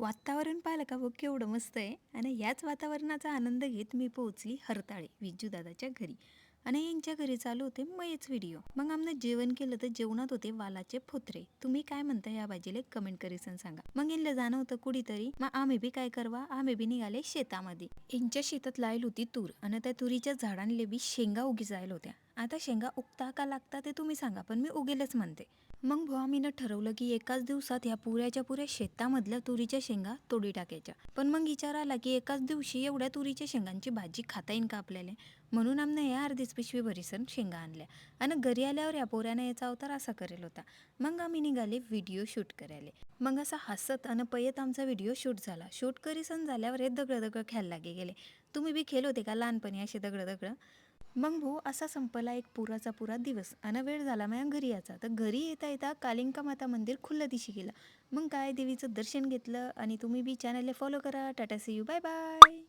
वातावरण पाहिलं का बघ केवढं मस्त आहे आणि याच वातावरणाचा आनंद घेत मी पोहोचली हरताळे विज्जूदादाच्या घरी. आणि यांच्या घरी चालू होते मयच व्हिडिओ. मग आमनं जेवण केलं तर जेवणात होते वालाचे फोत्रे. तुम्ही काय म्हणता या भाजीला कमेंट करीसन सांगा. मग यांना जाणं होतं कुठीतरी, मग आम्ही बी काय करवा, आम्ही बी निघाले शेतामध्ये. यांच्या शेतात लाईल होती तूर आणि त्या तुरीच्या झाडांले बी शेंगा उगी जायला होत्या. आता शेंगा उगता का लागता ते तुम्ही सांगा, पण मी उगेलच म्हणते. मग भाऊ आम्ही ठरवलं की एकाच दिवसात ह्या पुऱ्या शेतामधल्या तुरीच्या शेंगा तोडी टाकायच्या. पण मग विचार आला की एकाच दिवशी एवढ्या तुरीच्या शेंगांची भाजी खाता येईन का आपल्याला. म्हणून आमने या अर्धीच पिशवी भरीसन शेंगा आणल्या आणि घरी आल्यावर या पोऱ्याने याचा अवतार असा करेल होता. मग आम्ही निघाले व्हिडिओ शूट करायला. मग असा हसत आणि पयत आमचा व्हिडिओ शूट झाला. शूट करीसन झाल्यावर हे दगड खेळायला लागे गेले. तुम्ही बी खेळ होते का लहानपणी असे दगड. मग भाऊ असा संपला एक पुरा दिवस आणि वेळ झाला माझ्या घरी यायचा. तर घरी येता येता कालिंका माता मंदिर खुल्लं दिशी गेलं. मग काय देवीचं दर्शन घेतलं आणि तुम्ही बी चॅनलला फॉलो करा. Tata see you, bye bye.